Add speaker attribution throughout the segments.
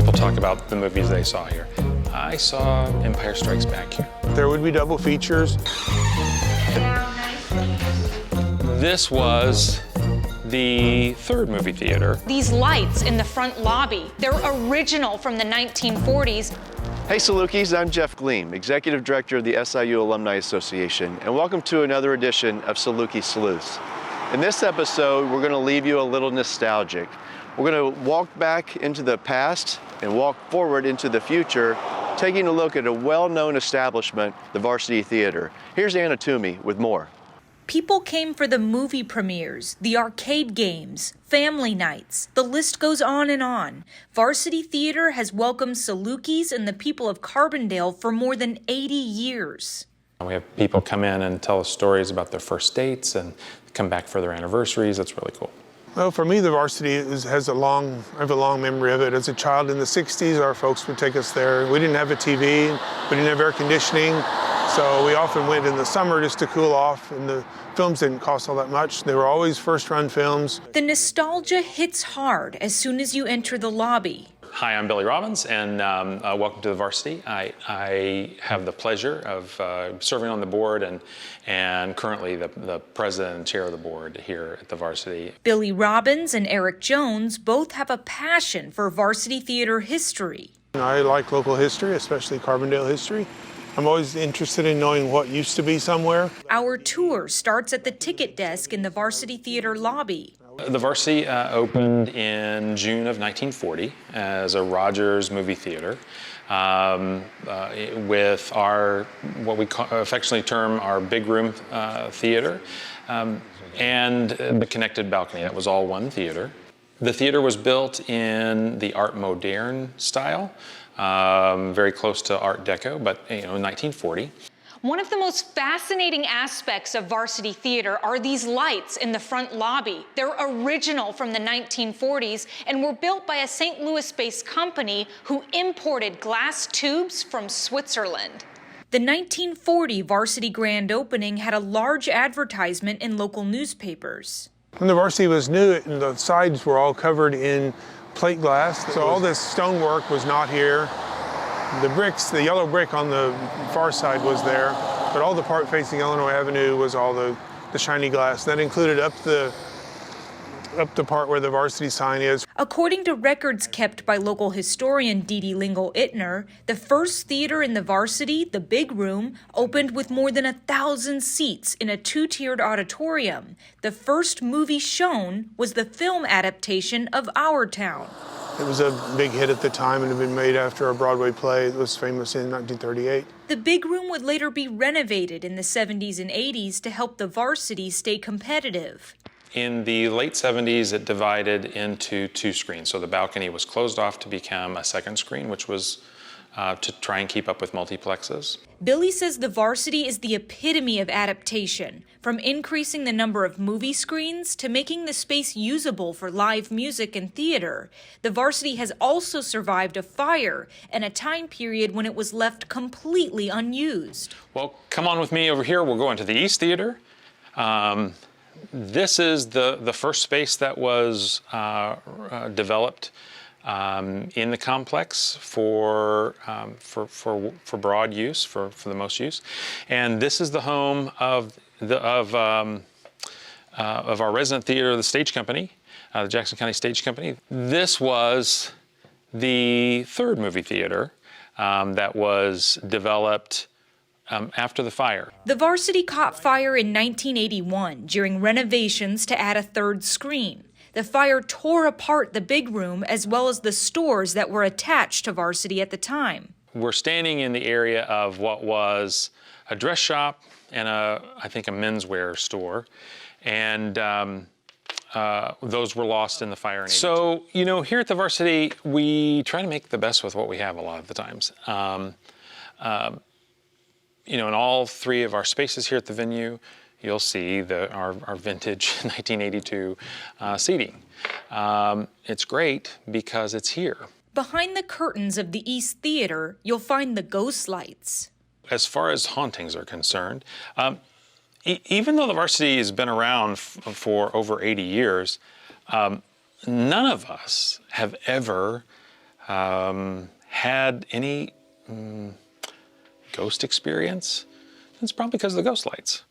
Speaker 1: people talk about the movies they saw here. I saw Empire Strikes Back here.
Speaker 2: There would be double features.
Speaker 1: This was the third movie theater.
Speaker 3: These lights in the front lobby, they're original from the 1940s.
Speaker 4: Hey Salukis, I'm Jeff Gleam, Executive Director of the SIU Alumni Association, and welcome to another edition of Saluki Sleuths. In this episode, we're going to leave you a little nostalgic. We're going to walk back into the past and walk forward into the future, taking a look at a well-known establishment, the Varsity Theater. Here's Anna Toomey with more.
Speaker 5: People came for the movie premieres, the arcade games, family nights. The list goes on and on. Varsity Theater has welcomed Salukis and the people of Carbondale for more than 80 years.
Speaker 1: We have people come in and tell us stories about their first dates and come back for their anniversaries. That's really cool.
Speaker 2: Well, for me, the Varsity I have a long memory of it. As a child in the 60s, our folks would take us there. We didn't have a TV, we didn't have air conditioning, so we often went in the summer just to cool off, and the films didn't cost all that much. They were always first-run films.
Speaker 5: The nostalgia hits hard as soon as you enter the lobby.
Speaker 1: Hi, I'm Billy Robbins, and welcome to the Varsity. I have the pleasure of serving on the board and currently the president and chair of the board here at the Varsity.
Speaker 5: Billy Robbins and Eric Jones both have a passion for Varsity Theater history.
Speaker 2: I like local history, especially Carbondale history. I'm always interested in knowing what used to be somewhere.
Speaker 5: Our tour starts at the ticket desk in the Varsity Theater lobby.
Speaker 1: The Varsity opened in June of 1940 as a Rogers movie theater with our, what we affectionately term our big room theater and the connected balcony. That was all one theater. The theater was built in the Art Moderne style, very close to Art Deco, but in 1940.
Speaker 3: One of the most fascinating aspects of Varsity Theater are these lights in the front lobby. They're original from the 1940s and were built by a St. Louis-based company who imported glass tubes from Switzerland.
Speaker 5: The 1940 Varsity grand opening had a large advertisement in local newspapers.
Speaker 2: When the Varsity was new, the sides were all covered in plate glass, so all this stonework was not here. The bricks, the yellow brick on the far side was there, but all the part facing Illinois Avenue was all the shiny glass. That included up the part where the Varsity sign is.
Speaker 5: According to records kept by local historian Dee Dee Lingle-Ittner, the first theater in the Varsity, the Big Room, opened with more than 1,000 seats in a two-tiered auditorium. The first movie shown was the film adaptation of Our Town.
Speaker 2: It was a big hit at the time and had been made after a Broadway play that was famous in 1938.
Speaker 5: The Big Room would later be renovated in the 70s and 80s to help the Varsity stay competitive.
Speaker 1: In the late 70s, it divided into two screens. So the balcony was closed off to become a second screen, which was to try and keep up with multiplexes.
Speaker 5: Billy says the Varsity is the epitome of adaptation, from increasing the number of movie screens to making the space usable for live music and theater. The Varsity has also survived a fire and a time period when it was left completely unused.
Speaker 1: Well, come on with me over here. We'll go into the East Theater. This is the first space that was developed in the complex for broad use, for the most use, and this is the home of our resident theater, the Stage Company, the Jackson County Stage Company. This was the third movie theater that was developed after the fire.
Speaker 5: The Varsity caught fire in 1981 during renovations to add a third screen. The fire tore apart the Big Room as well as the stores that were attached to Varsity at the time.
Speaker 1: We're standing in the area of what was a dress shop and I think a menswear store, and those were lost in the fire in 82. So, here at the Varsity, we try to make the best with what we have a lot of the times. In all three of our spaces here at the venue, you'll see our vintage 1982 seating. It's great because it's here.
Speaker 5: Behind the curtains of the East Theater, you'll find the ghost lights.
Speaker 1: As far as hauntings are concerned, even though the Varsity has been around for over 80 years, none of us have ever had any ghost experience, it's probably because of the ghost lights.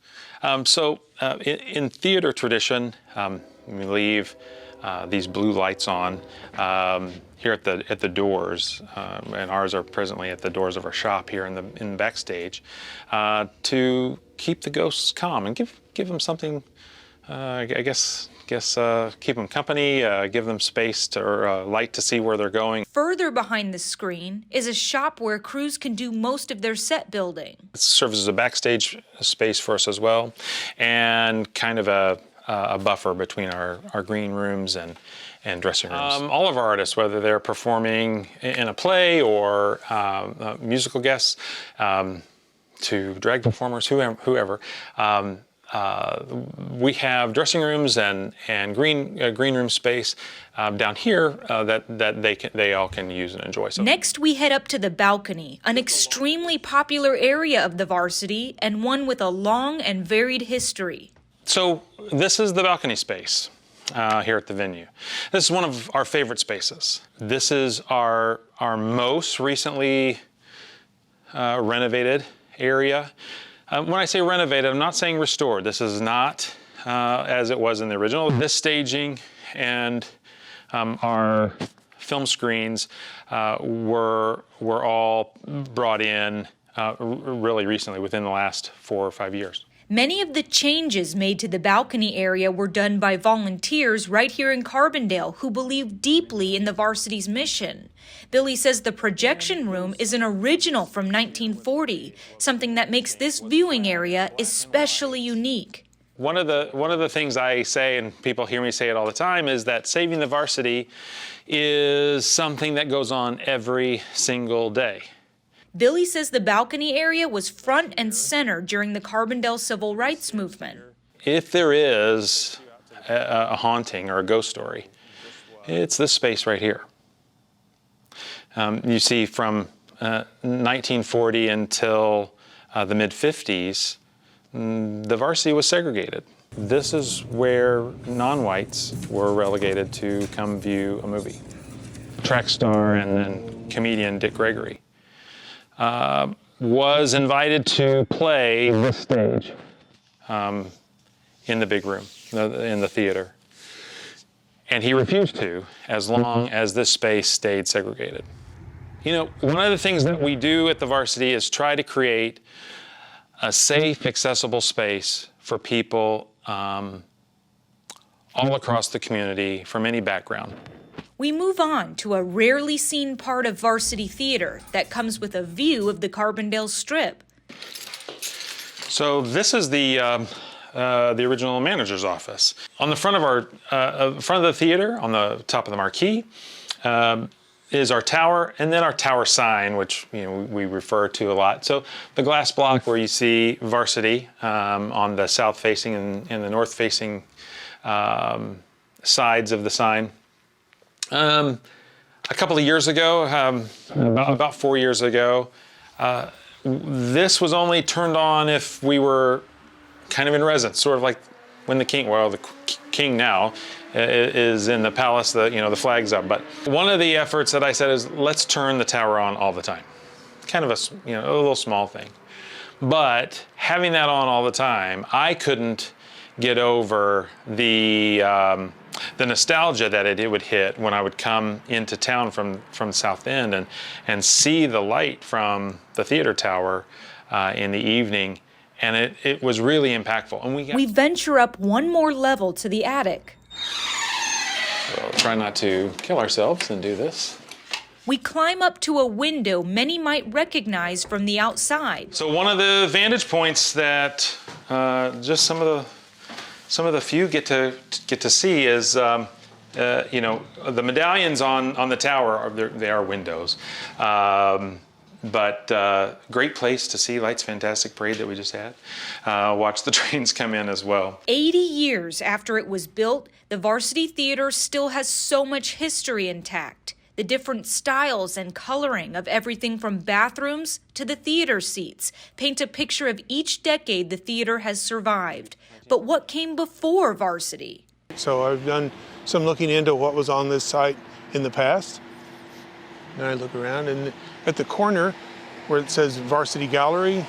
Speaker 1: In theater tradition, we leave these blue lights on here at the doors, and ours are presently at the doors of our shop here in the backstage, to keep the ghosts calm and give them something. I guess keep them company, give them space or light to see where they're going.
Speaker 5: Further behind the screen is a shop where crews can do most of their set building.
Speaker 1: It serves as a backstage space for us as well, and kind of a buffer between our green rooms and dressing rooms. All of our artists, whether they're performing in a play or musical guests, to drag performers, whoever, we have dressing rooms and green room space down here that they all can use and enjoy. So
Speaker 5: next, we head up to the balcony, an extremely popular area of the Varsity and one with a long and varied history.
Speaker 1: So this is the balcony space here at the venue. This is one of our favorite spaces. This is our most recently renovated area. When I say renovated, I'm not saying restored. This is not as it was in the original. This staging and our film screens were all brought in really recently, within the last 4 or 5 years.
Speaker 5: Many of the changes made to the balcony area were done by volunteers right here in Carbondale who believe deeply in the Varsity's mission. Billy says the projection room is an original from 1940, something that makes this viewing area especially unique.
Speaker 1: One of the things I say, and people hear me say it all the time, is that saving the Varsity is something that goes on every single day.
Speaker 5: Billy says the balcony area was front and center during the Carbondale Civil Rights Movement.
Speaker 1: If there is a haunting or a ghost story, it's this space right here. You see, from 1940 until the mid-50s, the Varsity was segregated. This is where non-whites were relegated to come view a movie. Track star and then comedian Dick Gregory was invited to play this stage in the big room, in the theater. And he refused to, as long as this space stayed segregated. You know, one of the things that we do at the Varsity is try to create a safe, accessible space for people all across the community from any background.
Speaker 5: We move on to a rarely seen part of Varsity Theater that comes with a view of the Carbondale Strip.
Speaker 1: So this is the original manager's office. On the front of front of the theater, on the top of the marquee, is our tower, and then our tower sign, which we refer to a lot. So the glass block where you see Varsity on the south-facing and the north-facing sides of the sign. A couple of years ago, about 4 years ago, this was only turned on if we were kind of in residence, sort of like when the king, well, the king now is in the palace, the flag's up. But one of the efforts that I said is, let's turn the tower on all the time. Kind of a little small thing. But having that on all the time, I couldn't get over the nostalgia that it would hit when I would come into town from South End and see the light from the theater tower in the evening, and it was really impactful. And we
Speaker 5: venture up one more level to the attic.
Speaker 1: We'll try not to kill ourselves and do this.
Speaker 5: We climb up to a window many might recognize from the outside. So
Speaker 1: one of the vantage points that just some of the few get to see is, the medallions on the tower they are windows, but great place to see Lights Fantastic Parade that we just had. Watch the trains come in as well.
Speaker 5: 80 years after it was built, the Varsity Theater still has so much history intact. The different styles and coloring of everything from bathrooms to the theater seats paint a picture of each decade the theater has survived. But what came before Varsity?
Speaker 2: So I've done some looking into what was on this site in the past. And I look around, and at the corner where it says Varsity Gallery,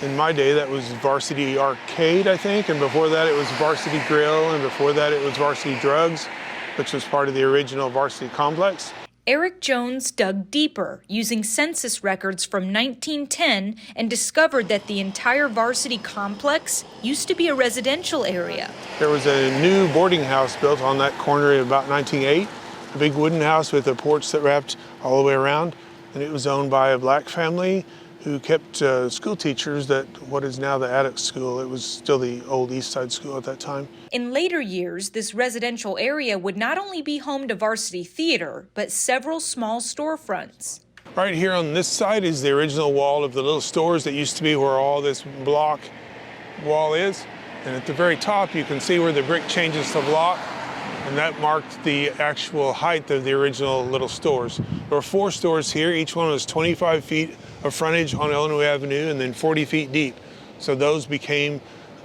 Speaker 2: in my day that was Varsity Arcade, I think, and before that it was Varsity Grill, and before that it was Varsity Drugs, which was part of the original Varsity Complex.
Speaker 5: Eric Jones dug deeper, using census records from 1910, and discovered that the entire Varsity complex used to be a residential area.
Speaker 2: There was a new boarding house built on that corner in about 1908, a big wooden house with a porch that wrapped all the way around, and it was owned by a black family who kept school teachers at what is now the Attic School. It was still the old East Side School at that time.
Speaker 5: In later years, this residential area would not only be home to Varsity Theater, but several small storefronts.
Speaker 2: Right here on this side is the original wall of the little stores that used to be where all this block wall is. And at the very top, you can see where the brick changes to block, and that marked the actual height of the original little stores. There were 4 stores here. Each one was 25 feet of frontage on Illinois Avenue and then 40 feet deep. So those became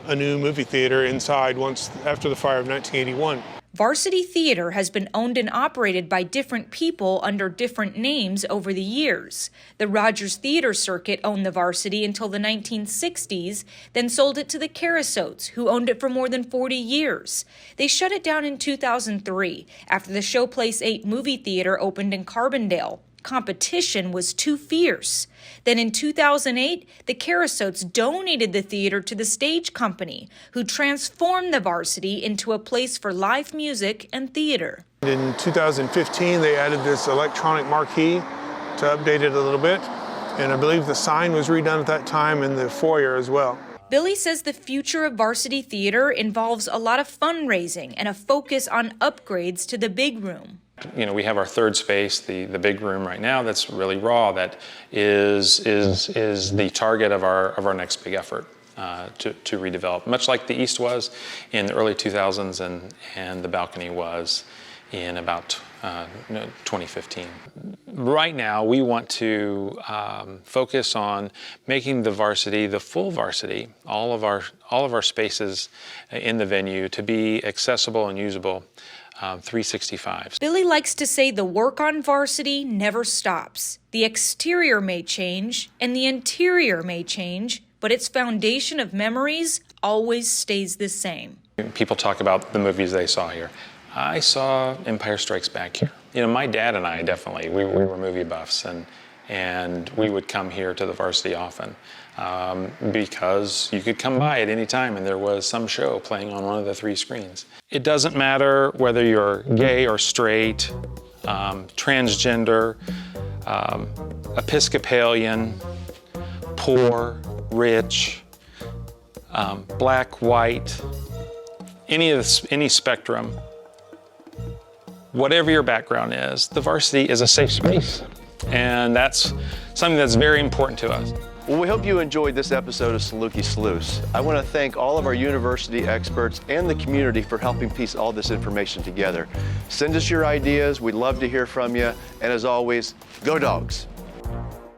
Speaker 2: a new movie theater inside once after the fire of 1981.
Speaker 5: Varsity Theater has been owned and operated by different people under different names over the years. The Rogers Theater Circuit owned the Varsity until the 1960s, then sold it to the Carasotes, who owned it for more than 40 years. They shut it down in 2003 after the Showplace 8 movie theater opened in Carbondale. Competition was too fierce. Then in 2008, the Carasotes donated the theater to the stage company, who transformed the Varsity into a place for live music and theater.
Speaker 2: In 2015, they added this electronic marquee to update it a little bit, and I believe the sign was redone at that time in the foyer as well.
Speaker 5: Billy says the future of Varsity Theater involves a lot of fundraising and a focus on upgrades to the big room.
Speaker 1: You know, we have our third space, the big room right now, that's really raw, that is the target of our next big effort to redevelop, much like the East was in the early 2000s and the balcony was in about 2015. Right now, we want to focus on making the Varsity, the full Varsity, all of our spaces in the venue to be accessible and usable 365.
Speaker 5: Billy likes to say the work on Varsity never stops. The exterior may change and the interior may change, but its foundation of memories always stays the same.
Speaker 1: People talk about the movies they saw here. I saw Empire Strikes Back here. You know, my dad and I definitely, we were movie buffs, and we would come here to the Varsity often because you could come by at any time and there was some show playing on one of the 3 screens. It doesn't matter whether you're gay or straight, transgender, Episcopalian, poor, rich, black, white, any spectrum. Whatever your background is, the Varsity is a safe space. And that's something that's very important to us.
Speaker 4: Well, we hope you enjoyed this episode of Saluki Sleuths. I want to thank all of our university experts and the community for helping piece all this information together. Send us your ideas. We'd love to hear from you. And as always, go Dogs!